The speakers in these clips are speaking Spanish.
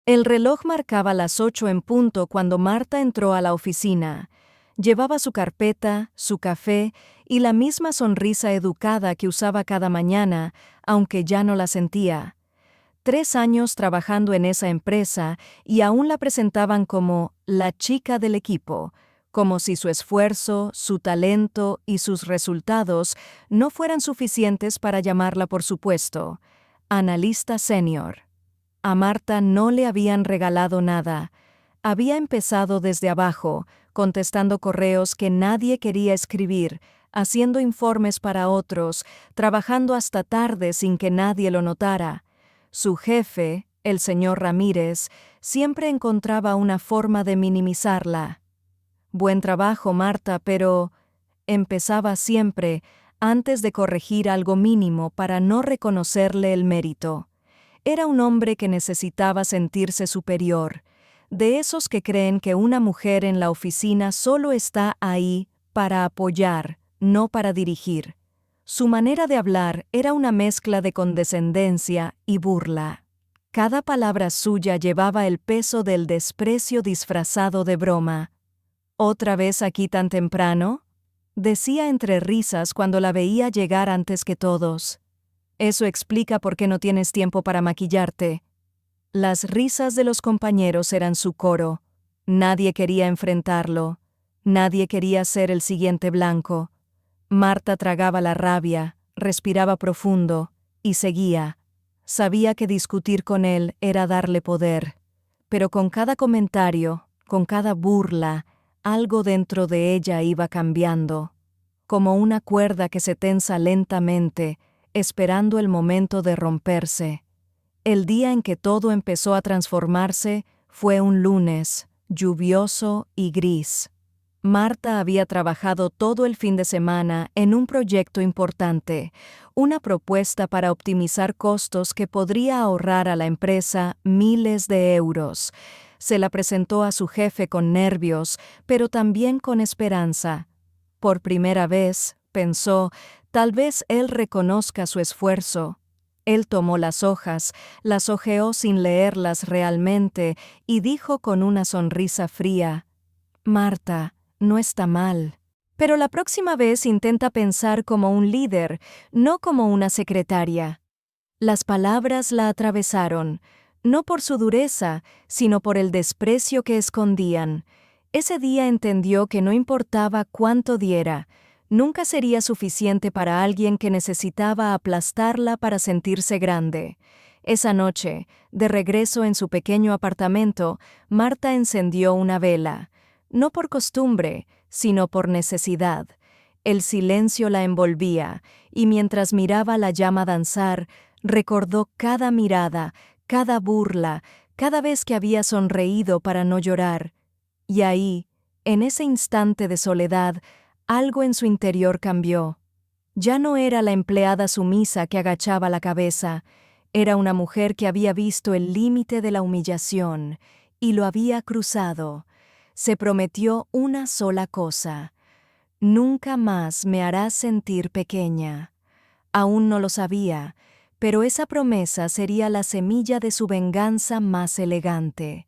El reloj marcaba las 8 en punto cuando Marta entró a la oficina. Llevaba su carpeta, su café y la misma sonrisa educada que usaba cada mañana, aunque ya no la sentía. 3 años trabajando en esa empresa y aún la presentaban como la chica del equipo, como si su esfuerzo, su talento y sus resultados no fueran suficientes para llamarla por su puesto, analista senior. A Marta no le habían regalado nada. Había empezado desde abajo, contestando correos que nadie quería escribir, haciendo informes para otros, trabajando hasta tarde sin que nadie lo notara. Su jefe, el señor Ramírez, siempre encontraba una forma de minimizarla. Buen trabajo, Marta, pero empezaba siempre antes de corregir algo mínimo para no reconocerle el mérito. Era un hombre que necesitaba sentirse superior, de esos que creen que una mujer en la oficina solo está ahí para apoyar, no para dirigir. Su manera de hablar era una mezcla de condescendencia y burla. Cada palabra suya llevaba el peso del desprecio disfrazado de broma. ¿Otra vez aquí tan temprano?, decía entre risas cuando la veía llegar antes que todos. Eso explica por qué no tienes tiempo para maquillarte. Las risas de los compañeros eran su coro. Nadie quería enfrentarlo. Nadie quería ser el siguiente blanco. Marta tragaba la rabia, respiraba profundo y seguía. Sabía que discutir con él era darle poder. Pero con cada comentario, con cada burla, algo dentro de ella iba cambiando. Como una cuerda que se tensa lentamente, esperando el momento de romperse. El día en que todo empezó a transformarse fue un lunes, lluvioso y gris. Marta había trabajado todo el fin de semana en un proyecto importante, una propuesta para optimizar costos que podría ahorrar a la empresa miles de euros. Se la presentó a su jefe con nervios, pero también con esperanza. Por primera vez, pensó, tal vez él reconozca su esfuerzo. Él tomó las hojas, las hojeó sin leerlas realmente y dijo con una sonrisa fría: «Marta, no está mal. Pero la próxima vez intenta pensar como un líder, no como una secretaria». Las palabras la atravesaron, no por su dureza, sino por el desprecio que escondían. Ese día entendió que no importaba cuánto diera, nunca sería suficiente para alguien que necesitaba aplastarla para sentirse grande. Esa noche, de regreso en su pequeño apartamento, Marta encendió una vela. No por costumbre, sino por necesidad. El silencio la envolvía, y mientras miraba la llama danzar, recordó cada mirada, cada burla, cada vez que había sonreído para no llorar. Y ahí, en ese instante de soledad, algo en su interior cambió. Ya no era la empleada sumisa que agachaba la cabeza, era una mujer que había visto el límite de la humillación y lo había cruzado. Se prometió una sola cosa: nunca más me harás sentir pequeña. Aún no lo sabía, pero esa promesa sería la semilla de su venganza más elegante.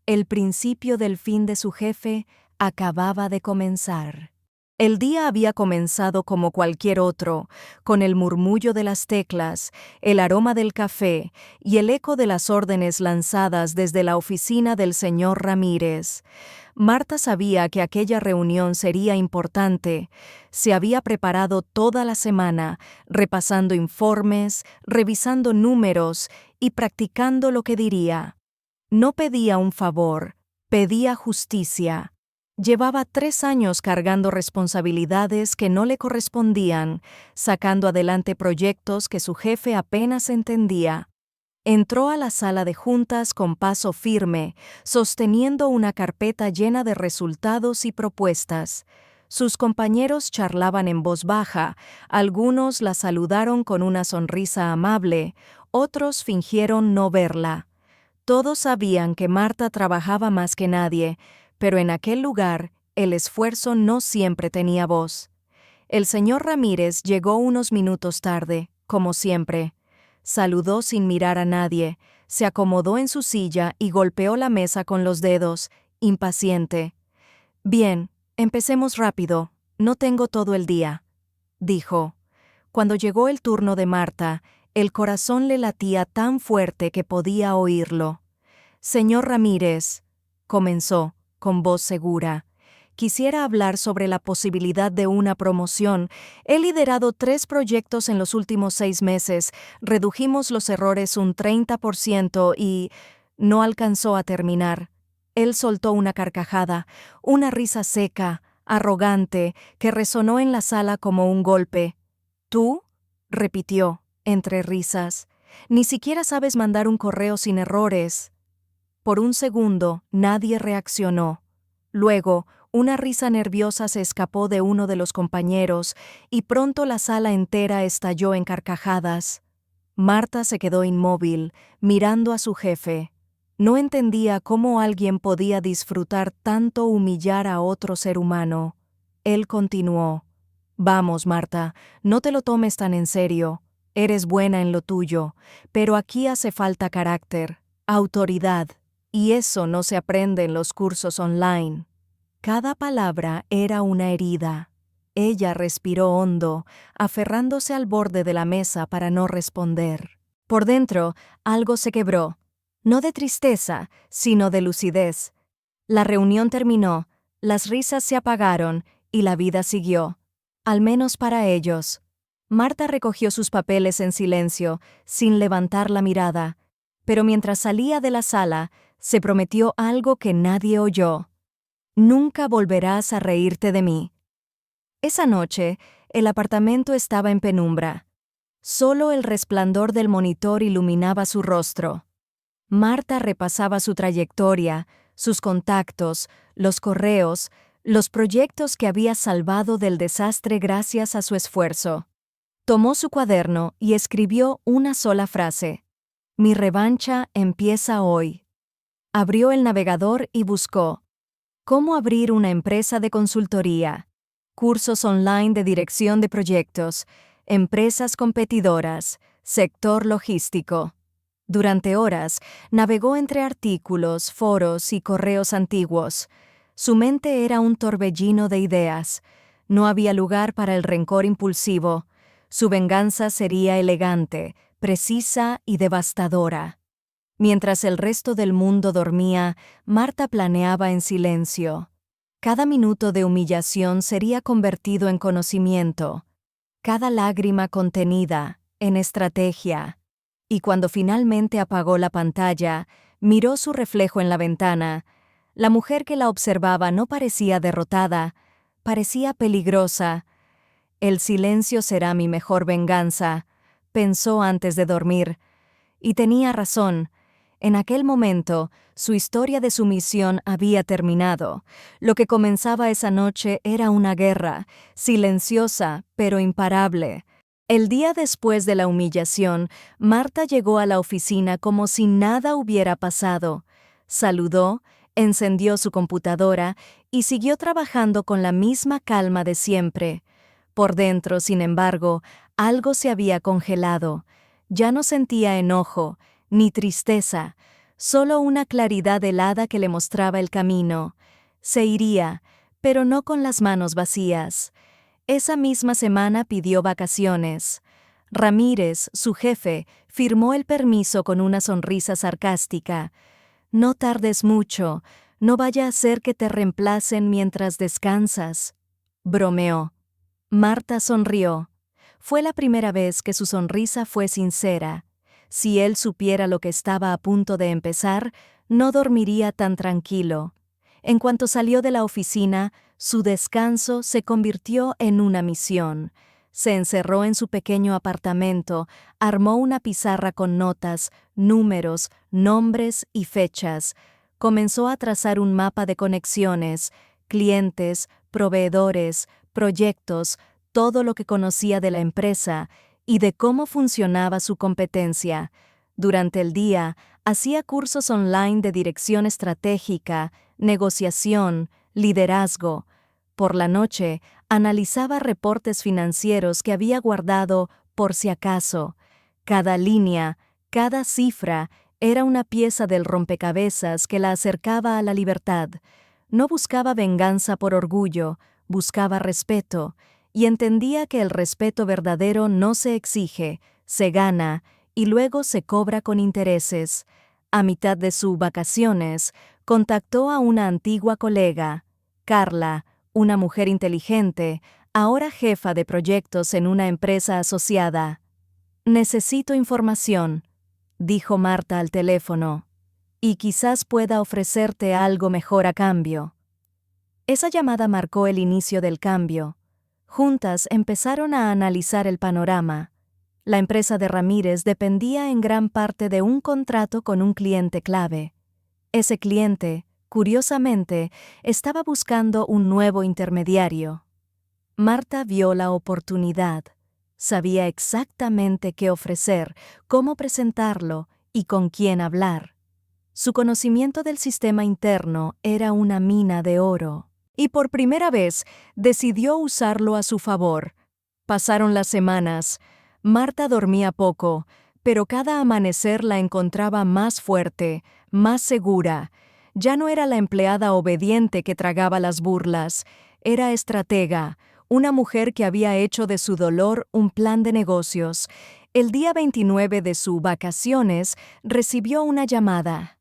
El principio del fin de su jefe acababa de comenzar. El día había comenzado como cualquier otro, con el murmullo de las teclas, el aroma del café y el eco de las órdenes lanzadas desde la oficina del señor Ramírez. Marta sabía que aquella reunión sería importante. Se había preparado toda la semana, repasando informes, revisando números y practicando lo que diría. No pedía un favor, pedía justicia. Llevaba 3 años cargando responsabilidades que no le correspondían, sacando adelante proyectos que su jefe apenas entendía. Entró a la sala de juntas con paso firme, sosteniendo una carpeta llena de resultados y propuestas. Sus compañeros charlaban en voz baja, algunos la saludaron con una sonrisa amable, otros fingieron no verla. Todos sabían que Marta trabajaba más que nadie, pero en aquel lugar el esfuerzo no siempre tenía voz. El señor Ramírez llegó unos minutos tarde, como siempre. Saludó sin mirar a nadie, Se acomodó en su silla y golpeó la mesa con los dedos, impaciente. «Bien, empecemos rápido. No tengo todo el día», dijo. Cuando llegó el turno de Marta, el corazón le latía tan fuerte que podía oírlo. «Señor Ramírez», comenzó, con voz segura, «quisiera hablar sobre la posibilidad de una promoción. He liderado 3 proyectos en los últimos 6 meses, redujimos los errores un 30% y...» No alcanzó a terminar. Él soltó una carcajada, una risa seca, arrogante, que resonó en la sala como un golpe. «¿Tú?», repitió, entre risas. «Ni siquiera sabes mandar un correo sin errores». Por un segundo, nadie reaccionó. Luego, una risa nerviosa se escapó de uno de los compañeros y pronto la sala entera estalló en carcajadas. Marta se quedó inmóvil, mirando a su jefe. No entendía cómo alguien podía disfrutar tanto humillar a otro ser humano. Él continuó. «Vamos, Marta, no te lo tomes tan en serio. Eres buena en lo tuyo, pero aquí hace falta carácter, autoridad, y eso no se aprende en los cursos online». Cada palabra era una herida. Ella respiró hondo, aferrándose al borde de la mesa para no responder. Por dentro, algo se quebró. No de tristeza, sino de lucidez. La reunión terminó, las risas se apagaron y la vida siguió. Al menos para ellos. Marta recogió sus papeles en silencio, sin levantar la mirada, pero mientras salía de la sala, se prometió algo que nadie oyó. «Nunca volverás a reírte de mí». Esa noche, el apartamento estaba en penumbra. Solo el resplandor del monitor iluminaba su rostro. Marta repasaba su trayectoria, sus contactos, los correos, los proyectos que había salvado del desastre gracias a su esfuerzo. Tomó su cuaderno y escribió una sola frase. «Mi revancha empieza hoy». Abrió el navegador y buscó «Cómo abrir una empresa de consultoría», cursos online de dirección de proyectos, empresas competidoras, sector logístico. Durante horas, navegó entre artículos, foros y correos antiguos. Su mente era un torbellino de ideas. No había lugar para el rencor impulsivo. Su venganza sería elegante, precisa y devastadora. Mientras el resto del mundo dormía, Marta planeaba en silencio. Cada minuto de humillación sería convertido en conocimiento. Cada lágrima contenida, en estrategia. Y cuando finalmente apagó la pantalla, miró su reflejo en la ventana. La mujer que la observaba no parecía derrotada, parecía peligrosa. «El silencio será mi mejor venganza», pensó antes de dormir. Y tenía razón. En aquel momento, su historia de sumisión había terminado. Lo que comenzaba esa noche era una guerra, silenciosa, pero imparable. El día después de la humillación, Marta llegó a la oficina como si nada hubiera pasado. Saludó, encendió su computadora y siguió trabajando con la misma calma de siempre. Por dentro, sin embargo, algo se había congelado. Ya no sentía enojo, ni tristeza, solo una claridad helada que le mostraba el camino. Se iría, pero no con las manos vacías. Esa misma semana pidió vacaciones. Ramírez, su jefe, firmó el permiso con una sonrisa sarcástica. «No tardes mucho, no vaya a ser que te reemplacen mientras descansas», bromeó. Marta sonrió. Fue la primera vez que su sonrisa fue sincera. Si él supiera lo que estaba a punto de empezar, no dormiría tan tranquilo. En cuanto salió de la oficina, su descanso se convirtió en una misión. Se encerró en su pequeño apartamento, armó una pizarra con notas, números, nombres y fechas. Comenzó a trazar un mapa de conexiones, clientes, proveedores, proyectos, todo lo que conocía de la empresa y de cómo funcionaba su competencia. Durante el día, hacía cursos online de dirección estratégica, negociación, liderazgo. Por la noche, analizaba reportes financieros que había guardado por si acaso. Cada línea, cada cifra, Era una pieza del rompecabezas que la acercaba a la libertad. No buscaba venganza por orgullo, buscaba respeto, y entendía que el respeto verdadero no se exige, se gana y luego se cobra con intereses. A mitad de sus vacaciones, contactó a una antigua colega, Carla, una mujer inteligente, ahora jefa de proyectos en una empresa asociada. «Necesito información», dijo Marta al teléfono, «y quizás pueda ofrecerte algo mejor a cambio». Esa llamada marcó el inicio del cambio. Juntas empezaron a analizar el panorama. La empresa de Ramírez dependía en gran parte de un contrato con un cliente clave. Ese cliente, curiosamente, estaba buscando un nuevo intermediario. Marta vio la oportunidad. Sabía exactamente qué ofrecer, cómo presentarlo y con quién hablar. Su conocimiento del sistema interno era una mina de oro. Y por primera vez decidió usarlo a su favor. Pasaron las semanas. Marta dormía poco, pero cada amanecer la encontraba más fuerte, más segura. Ya no era la empleada obediente que tragaba las burlas, era estratega, una mujer que había hecho de su dolor un plan de negocios. El día 29 de sus vacaciones recibió una llamada.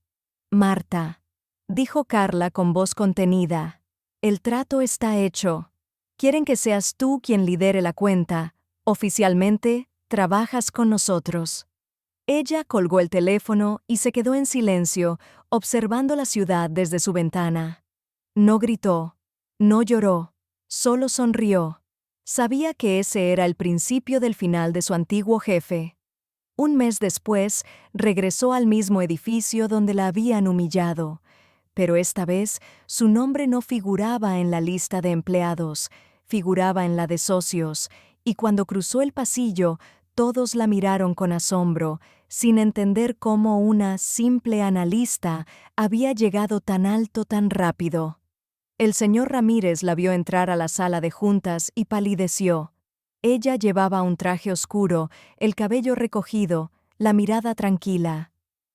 «Marta», dijo Carla con voz contenida, «el trato está hecho. Quieren que seas tú quien lidere la cuenta. Oficialmente, trabajas con nosotros». Ella colgó el teléfono y se quedó en silencio, observando la ciudad desde su ventana. No gritó, no lloró, solo sonrió. Sabía que ese era el principio del final de su antiguo jefe. Un mes después, regresó al mismo edificio donde la habían humillado. Pero esta vez, su nombre no figuraba en la lista de empleados, figuraba en la de socios, y cuando cruzó el pasillo, todos la miraron con asombro, sin entender cómo una simple analista había llegado tan alto tan rápido. El señor Ramírez la vio entrar a la sala de juntas y palideció. Ella llevaba un traje oscuro, el cabello recogido, la mirada tranquila.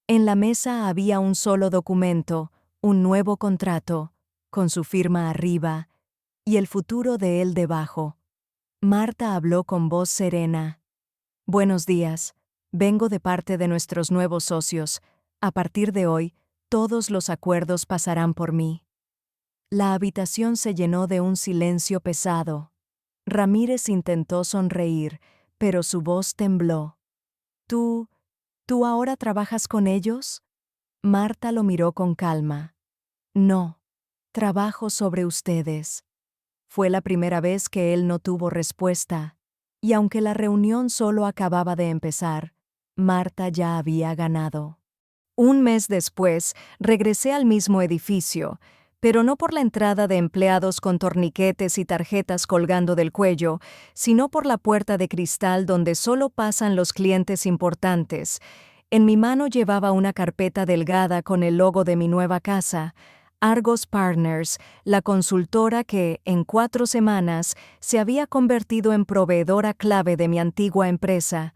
En la mesa había un solo documento, un nuevo contrato, con su firma arriba, y el futuro de él debajo. Marta habló con voz serena. «Buenos días. Vengo de parte de nuestros nuevos socios. A partir de hoy, todos los acuerdos pasarán por mí». La habitación se llenó de un silencio pesado. Ramírez intentó sonreír, pero su voz tembló. «¿Tú ahora trabajas con ellos?» Marta lo miró con calma. «No, trabajo sobre ustedes». Fue la primera vez que él no tuvo respuesta, y aunque la reunión solo acababa de empezar, Marta ya había ganado. Un mes después, regresé al mismo edificio, pero no por la entrada de empleados con torniquetes y tarjetas colgando del cuello, sino por la puerta de cristal donde solo pasan los clientes importantes. En mi mano llevaba una carpeta delgada con el logo de mi nueva casa, Argos Partners, la consultora que, en 4 semanas, se había convertido en proveedora clave de mi antigua empresa.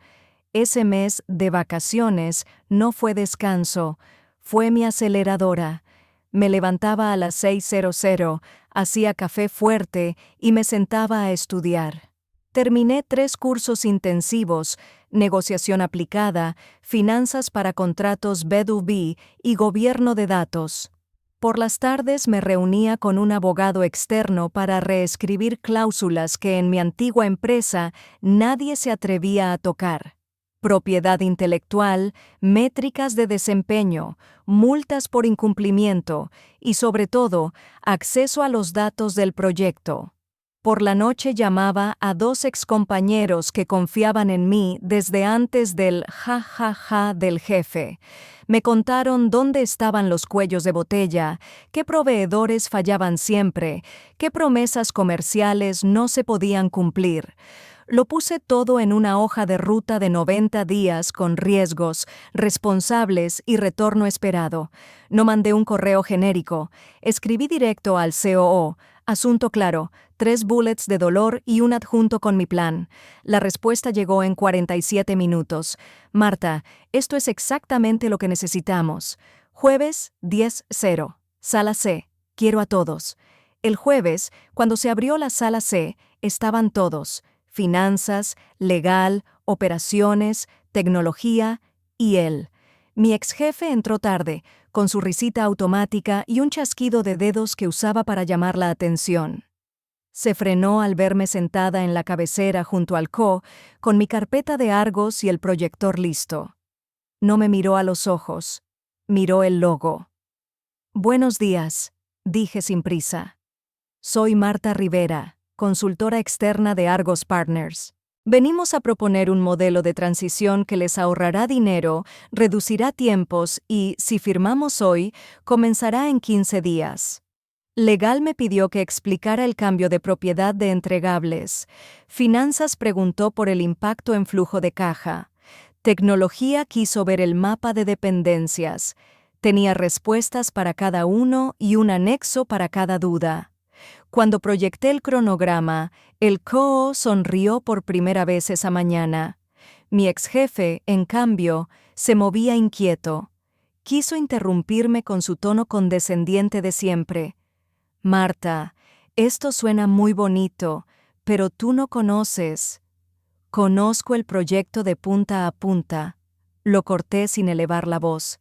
Ese mes de vacaciones no fue descanso, fue mi aceleradora. Me levantaba a las 6:00, hacía café fuerte y me sentaba a estudiar. Terminé 3 cursos intensivos, negociación aplicada, finanzas para contratos B2B y gobierno de datos. Por las tardes me reunía con un abogado externo para reescribir cláusulas que en mi antigua empresa nadie se atrevía a tocar. Propiedad intelectual, métricas de desempeño, multas por incumplimiento y, sobre todo, acceso a los datos del proyecto. Por la noche llamaba a 2 excompañeros que confiaban en mí desde antes del ja del jefe. Me contaron dónde estaban los cuellos de botella, qué proveedores fallaban siempre, qué promesas comerciales no se podían cumplir. Lo puse todo en una hoja de ruta de 90 días con riesgos, responsables y retorno esperado. No mandé un correo genérico. Escribí directo al COO, Asunto claro, 3 bullets de dolor y un adjunto con mi plan. La respuesta llegó en 47 minutos. Marta, esto es exactamente lo que necesitamos. Jueves 10:00. Sala C. Quiero a todos. El jueves, cuando se abrió la sala C, estaban todos. Finanzas, legal, operaciones, tecnología y él. Mi exjefe entró tarde, con su risita automática y un chasquido de dedos que usaba para llamar la atención. Se frenó al verme sentada en la cabecera junto al con mi carpeta de Argos y el proyector listo. No me miró a los ojos. Miró el logo. Buenos días, dije sin prisa. Soy Marta Rivera, consultora externa de Argos Partners. Venimos a proponer un modelo de transición que les ahorrará dinero, reducirá tiempos y, si firmamos hoy, comenzará en 15 días. Legal me pidió que explicara el cambio de propiedad de entregables. Finanzas preguntó por el impacto en flujo de caja. Tecnología quiso ver el mapa de dependencias. Tenía respuestas para cada uno y un anexo para cada duda. Cuando proyecté el cronograma, el COO sonrió por primera vez esa mañana. Mi exjefe, en cambio, se movía inquieto. Quiso interrumpirme con su tono condescendiente de siempre. Marta, esto suena muy bonito, pero tú no conoces. Conozco el proyecto de punta a punta. Lo corté sin elevar la voz.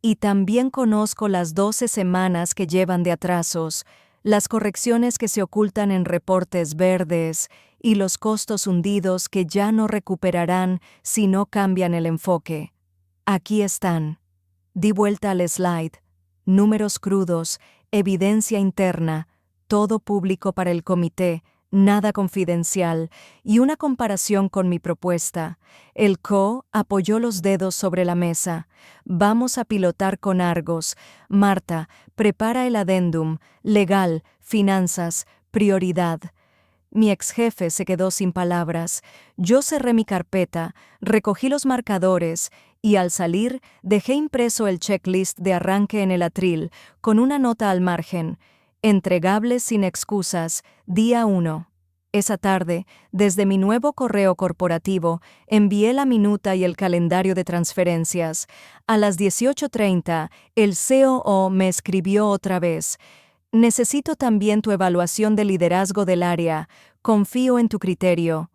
Y también conozco las 12 semanas que llevan de atrasos, las correcciones que se ocultan en reportes verdes y los costos hundidos que ya no recuperarán si no cambian el enfoque. Aquí están. Di vuelta al slide. Números crudos, evidencia interna, todo público para el comité, nada confidencial, y una comparación con mi propuesta. El CO apoyó los dedos sobre la mesa. Vamos a pilotar con Argos. Marta, prepara el adendum, legal, finanzas, prioridad. Mi exjefe se quedó sin palabras. Yo cerré mi carpeta, recogí los marcadores y al salir dejé impreso el checklist de arranque en el atril, con una nota al margen. Entregables sin excusas, día 1. Esa tarde, desde mi nuevo correo corporativo, envié la minuta y el calendario de transferencias. A las 18:30, el COO me escribió otra vez. Necesito también tu evaluación de liderazgo del área. Confío en tu criterio.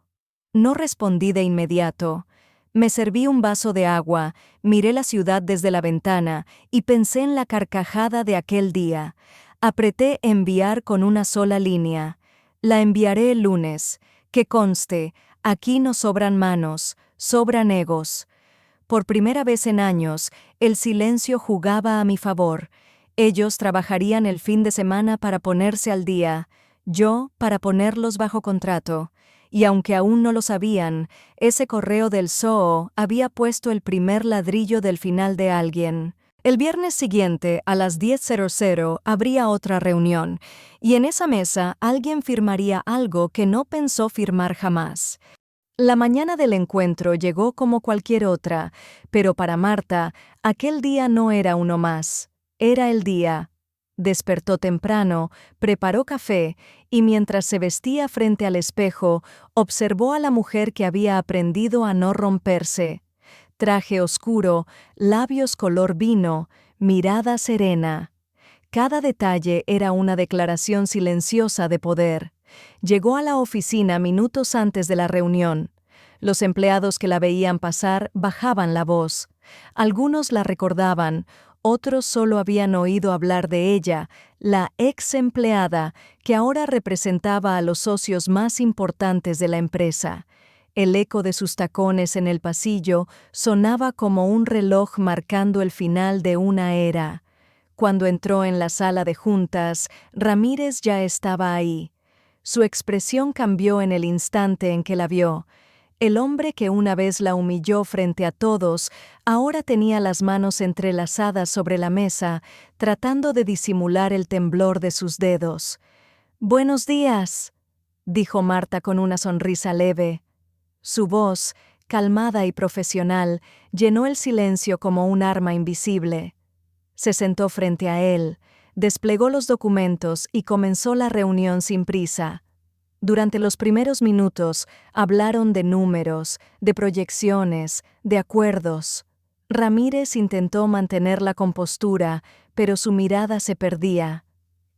No respondí de inmediato. Me serví un vaso de agua, miré la ciudad desde la ventana y pensé en la carcajada de aquel día. Apreté enviar con una sola línea. La enviaré el lunes. Que conste, aquí no sobran manos, sobran egos. Por primera vez en años, el silencio jugaba a mi favor. Ellos trabajarían el fin de semana para ponerse al día, yo para ponerlos bajo contrato. Y aunque aún no lo sabían, ese correo del SOO había puesto el primer ladrillo del final de alguien. El viernes siguiente, a las 10:00, habría otra reunión, y en esa mesa alguien firmaría algo que no pensó firmar jamás. La mañana del encuentro llegó como cualquier otra, pero para Marta, aquel día no era uno más. Era el día. Despertó temprano, preparó café y mientras se vestía frente al espejo, observó a la mujer que había aprendido a no romperse. Traje oscuro, labios color vino, mirada serena. Cada detalle era una declaración silenciosa de poder. Llegó a la oficina minutos antes de la reunión. Los empleados que la veían pasar bajaban la voz. Algunos la recordaban, otros solo habían oído hablar de ella, la ex empleada que ahora representaba a los socios más importantes de la empresa. El eco de sus tacones en el pasillo sonaba como un reloj marcando el final de una era. Cuando entró en la sala de juntas, Ramírez ya estaba ahí. Su expresión cambió en el instante en que la vio. El hombre que una vez la humilló frente a todos, ahora tenía las manos entrelazadas sobre la mesa, tratando de disimular el temblor de sus dedos. «Buenos días», dijo Marta con una sonrisa leve. Su voz, calmada y profesional, llenó el silencio como un arma invisible. Se sentó frente a él. Desplegó los documentos y comenzó la reunión sin prisa. Durante los primeros minutos hablaron de números, de proyecciones, de acuerdos. Ramírez intentó mantener la compostura, pero su mirada se perdía.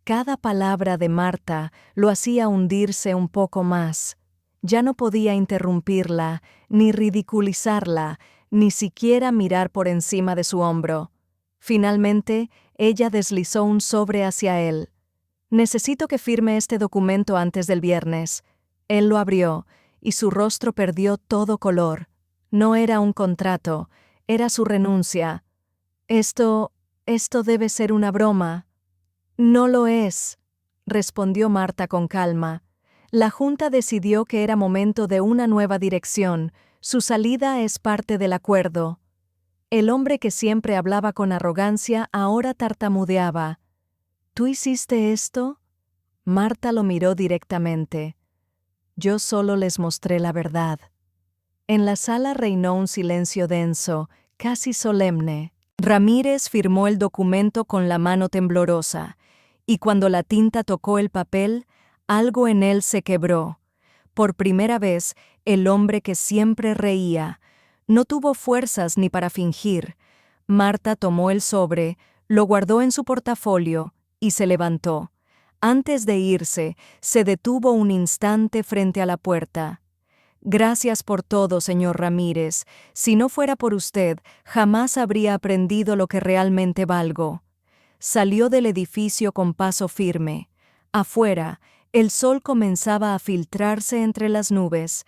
Cada palabra de Marta lo hacía hundirse un poco más. Ya no podía interrumpirla, ni ridiculizarla, ni siquiera mirar por encima de su hombro. Finalmente, ella deslizó un sobre hacia él. «Necesito que firme este documento antes del viernes». Él lo abrió, y su rostro perdió todo color. No era un contrato, era su renuncia. Esto debe ser una broma». «No lo es», respondió Marta con calma. La Junta decidió que era momento de una nueva dirección. Su salida es parte del acuerdo. El hombre que siempre hablaba con arrogancia ahora tartamudeaba. «¿Tú hiciste esto?» Marta lo miró directamente. «Yo solo les mostré la verdad». En la sala reinó un silencio denso, casi solemne. Ramírez firmó el documento con la mano temblorosa, y cuando la tinta tocó el papel, algo en él se quebró. Por primera vez, el hombre que siempre reía no tuvo fuerzas ni para fingir. Marta tomó el sobre, lo guardó en su portafolio y se levantó. Antes de irse, se detuvo un instante frente a la puerta. «Gracias por todo, señor Ramírez. Si no fuera por usted, jamás habría aprendido lo que realmente valgo». Salió del edificio con paso firme. Afuera, el sol comenzaba a filtrarse entre las nubes.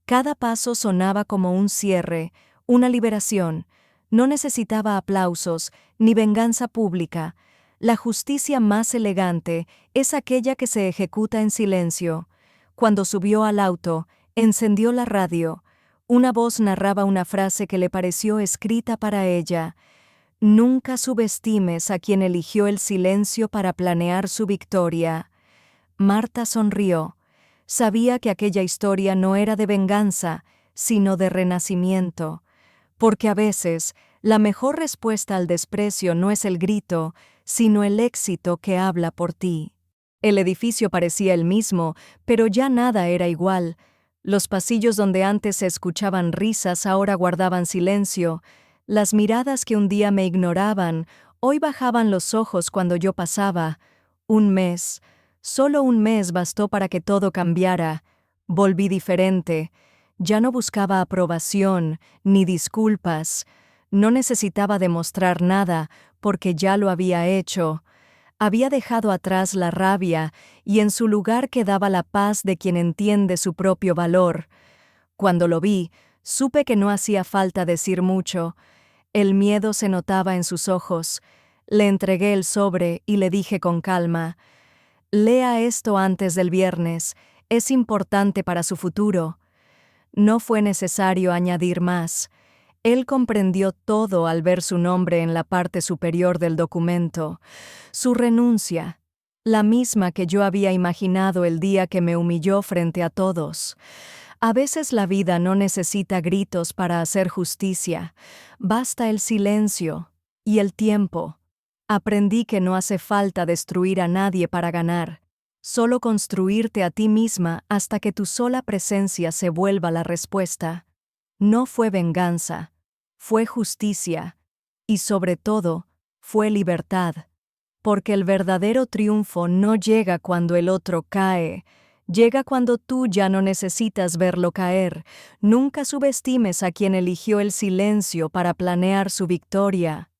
Cada paso sonaba como un cierre, una liberación. No necesitaba aplausos, ni venganza pública. La justicia más elegante es aquella que se ejecuta en silencio. Cuando subió al auto, encendió la radio. Una voz narraba una frase que le pareció escrita para ella. «Nunca subestimes a quien eligió el silencio para planear su victoria». Marta sonrió. Sabía que aquella historia no era de venganza, sino de renacimiento. Porque a veces, la mejor respuesta al desprecio no es el grito, sino el éxito que habla por ti. El edificio parecía el mismo, pero ya nada era igual. Los pasillos donde antes se escuchaban risas ahora guardaban silencio. Las miradas que un día me ignoraban, hoy bajaban los ojos cuando yo pasaba. Un mes, solo un mes bastó para que todo cambiara. Volví diferente. Ya no buscaba aprobación, ni disculpas. No necesitaba demostrar nada, porque ya lo había hecho. Había dejado atrás la rabia, y en su lugar quedaba la paz de quien entiende su propio valor. Cuando lo vi, supe que no hacía falta decir mucho. El miedo se notaba en sus ojos. Le entregué el sobre y le dije con calma: «Lea esto antes del viernes, es importante para su futuro». No fue necesario añadir más. Él comprendió todo al ver su nombre en la parte superior del documento. Su renuncia, la misma que yo había imaginado el día que me humilló frente a todos. A veces la vida no necesita gritos para hacer justicia. Basta el silencio y el tiempo. Aprendí que no hace falta destruir a nadie para ganar. Solo construirte a ti misma hasta que tu sola presencia se vuelva la respuesta. No fue venganza, fue justicia. Y sobre todo, fue libertad. Porque el verdadero triunfo no llega cuando el otro cae. Llega cuando tú ya no necesitas verlo caer. Nunca subestimes a quien eligió el silencio para planear su victoria.